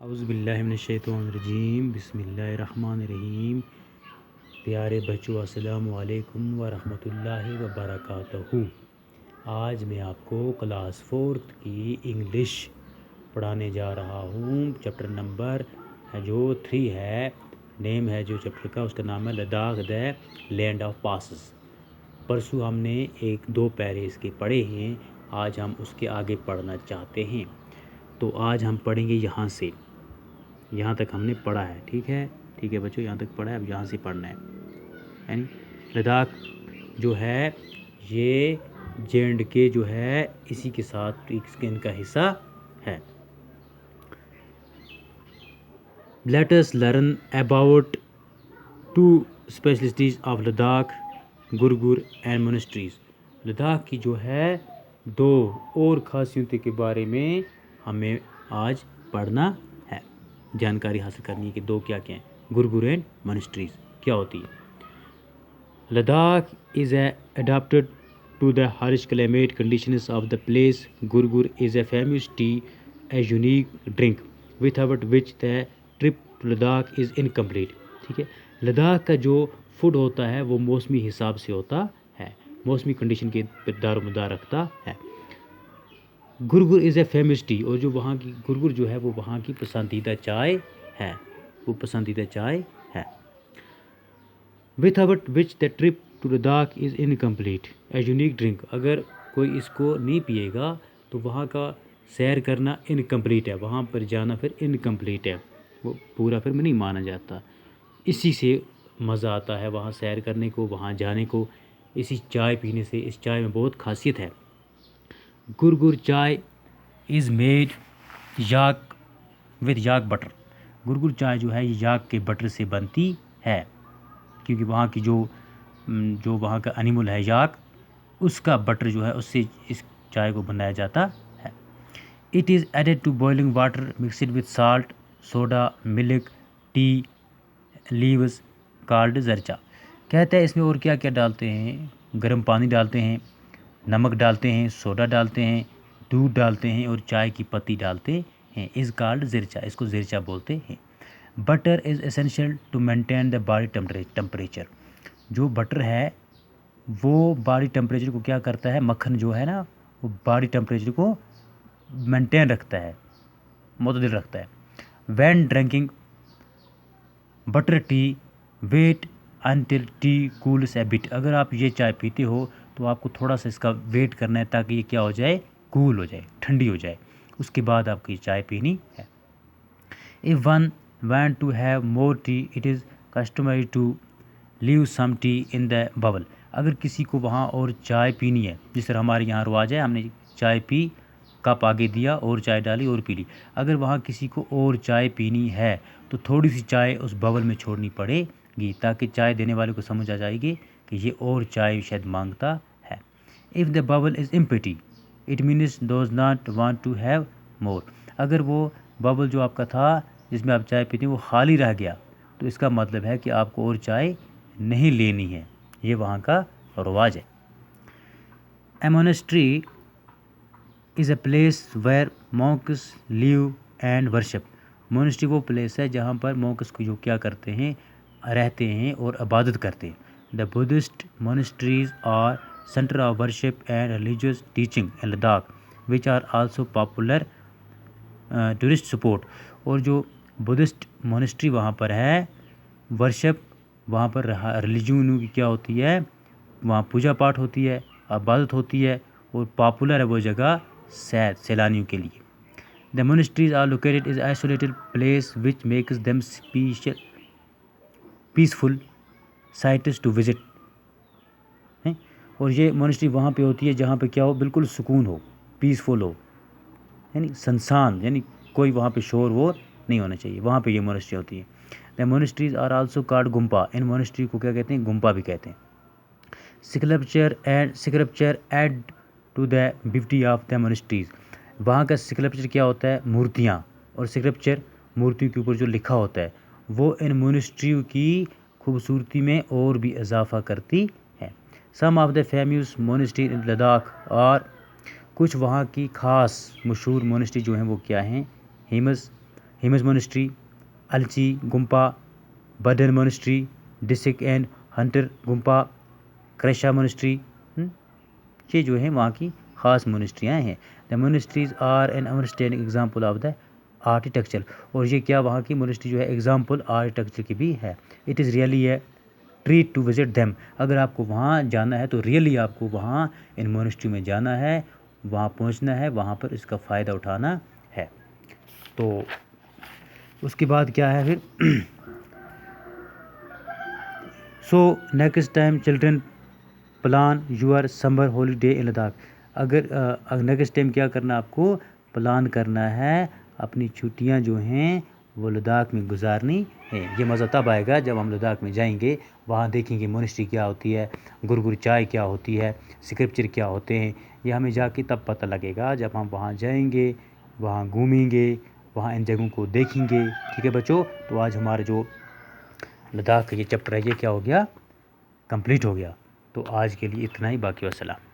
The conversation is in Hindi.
औज़ुबिल्लाहिमिनश्शैतानिर्रजीम बिस्मिल्लाहिर्रहमानिर्रहीम। प्यारे बच्चों, अस्सलामु अलैकुम व रहमतुल्लाहि व बरकातहू। आज मैं आपको क्लास 4th की इंग्लिश पढ़ाने जा रहा हूँ। चैप्टर नंबर है जो 3 है। नेम है जो चैप्टर का, उसका नाम है Ladakh the land of passes. परसों हमने 1-2 पैरे इसके पढ़े हैं। आज हम उसके आगे पढ़ना चाहते हैं। तो आज हम पढ़ेंगे यहाँ से, यहाँ तक हमने पढ़ा है। ठीक है बच्चों, यहाँ तक पढ़ा है, अब यहाँ से पढ़ना है। यानी लद्दाख जो है ये J&K जो है इसी के साथ इनका हिस्सा है। Let us learn about 2 specialities of Ladakh, gurgur and monasteries. Ladakh की जो है 2 और खासियतों के बारे में हमें आज पढ़ना है, जानकारी हासिल करनी है कि 2 क्या क्या हैं, गुरगुर एंड मोनेस्ट्रीज़ क्या होती है। Ladakh is adopted to the harsh climate conditions of the place. Gurgur is a famous tea, a unique drink, without which the trip to Ladakh is incomplete. ठीक है, लद्दाख का जो फूड होता है वो मौसमी हिसाब से होता है, मौसमी कंडीशन के दारोमदार रखता है। गुरगुर इज़ ए फेमस टी, और जो वहाँ की गुरगुर जो है वो वहाँ की पसंदीदा चाय है, वो पसंदीदा चाय है। Without which the trip to Ladakh is incomplete. A unique drink, अगर कोई इसको नहीं पिएगा तो वहाँ का सैर करना इनकम्प्लीट है, वहाँ पर जाना फिर इनकम्प्लीट है, वो पूरा फिर नहीं माना जाता। इसी से मज़ा आता है वहाँ सैर करने को, वहाँ जाने को, इसी चाय पीने से। इस चाय में बहुत खासियत है। Gurgur chai is made yak with yak butter. Gurgur चाय जो है ये याक के बटर से बनती है, क्योंकि वहाँ की जो वहाँ का एनिमल है याक, उसका बटर जो है उससे इस चाय को बनाया जाता है। It is added to boiling water mixed with salt, soda, milk, tea leaves called jarcha. कहते हैं इसमें और क्या क्या डालते हैं, गर्म पानी डालते हैं, नमक डालते हैं, सोडा डालते हैं, दूध डालते हैं और चाय की पत्ती डालते हैं। इज़ कॉल्ड जिरचा, इसको जिरचा बोलते हैं। Butter is essential to maintain the body temperature. जो बटर है वो बॉडी टेम्परेचर को क्या करता है, मक्खन जो है ना वो बॉडी टेम्परेचर को मेंटेन रखता है, मुतदिल रखता है। When drinking butter tea wait until tea cools a bit. अगर आप ये चाय पीते हो तो आपको थोड़ा सा इसका वेट करना है ताकि ये क्या हो जाए, कूल हो जाए, ठंडी हो जाए, उसके बाद आपकी चाय पीनी है। If one want to have more tea, it is customary to leave some tea in the bubble. अगर किसी को वहाँ और चाय पीनी है, जिस तरह हमारे यहाँ रिवाज है, हमने चाय पी, कप आगे दिया और चाय डाली और पी ली। अगर वहाँ किसी को और चाय पीनी है तो थोड़ी सी चाय उस बबल में छोड़नी पड़ेगी, ताकि चाय देने वाले को समझ आ जाएगी कि ये और चाय शायद मांगता है। If the bubble is empty it means does not want to have more. अगर वो बबल जो आपका था जिसमें आप चाय पीते हैं वो खाली रह गया तो इसका मतलब है कि आपको और चाय नहीं लेनी है। ये वहाँ का रवाज है। A monastery is a place where monks live and worship. Monastery वो प्लेस है जहाँ पर मॉन्क्स को जो क्या करते हैं, रहते हैं और इबादत करते हैं। The Buddhist monasteries are centre of worship and religious teaching in Ladakh which are also popular tourist support. और जो बुद्धिस्ट मोनेस्ट्री वहाँ पर है, वर्शिप वहाँ पर रिलीजन की क्या होती है, वहाँ पूजा पाठ होती है, इबादत होती है और पॉपुलर है वो जगह सैलानियों के लिए। The monasteries are located is isolated place which makes them special peaceful sites to visit हैं। और ये मोनेस्ट्री वहाँ पे होती है जहाँ पे क्या हो, बिल्कुल सुकून हो, पीसफुल हो, यानी संसान, यानी कोई वहाँ पे शोर वोर नहीं होना चाहिए, वहाँ पे ये मोनेस्ट्री होती है। The monasteries are also called gompa. इन मोनेस्ट्री को क्या कहते हैं, गुम्पा भी कहते हैं। Sculpture add to the beauty of the monasteries. वहाँ का स्कल्पचर क्या होता है, मूर्तियाँ, और स्कल्पचर मूर्तियों के ऊपर जो लिखा होता है वो इन मोनेस्ट्री की खूबसूरती में और भी इजाफा करती है। Some of the famous monastery in Ladakh, और कुछ वहाँ की ख़ास मशहूर मोनेस्ट्री जो हैं वो क्या हैं, Hemis monastery, Alchi gompa, Bardan monastery, Diskit and Hunder gompa, Karsha monastery, ये जो है वहाँ की ख़ास मोनेस्ट्रियाँ हैं। The monasteries are an outstanding example of the architecture, और ये क्या वहाँ की मोनेस्ट्री जो है एग्जाम्पल आर्किटेक्चर की भी है। इट इज़ रियली है ट्रीट टू विजिट देम, अगर आपको वहाँ जाना है तो रियली आपको वहाँ इन मोनेस्ट्री में जाना है, वहाँ पहुँचना है, वहाँ पर इसका फ़ायदा उठाना है। तो उसके बाद क्या है फिर so next time children plan your summer holiday in Ladakh, अगर नेक्स्ट टाइम क्या करना आपको प्लान करना है, अपनी छुट्टियां जो हैं वो लद्दाख में गुजारनी है। ये मज़ा तब आएगा जब हम लद्दाख में जाएंगे, वहाँ देखेंगे मोनेस्ट्री क्या होती है, गुरगुर चाय क्या होती है, स्क्रिप्चर क्या होते हैं, ये हमें जाके तब पता लगेगा जब हम वहाँ जाएंगे, वहाँ घूमेंगे, वहाँ इन जगहों को देखेंगे। ठीक है बच्चों, तो आज हमारा जो लद्दाख का ये चैप्टर है ये क्या हो गया, कंप्लीट हो गया। तो आज के लिए इतना ही, बाकी वस्सलाम।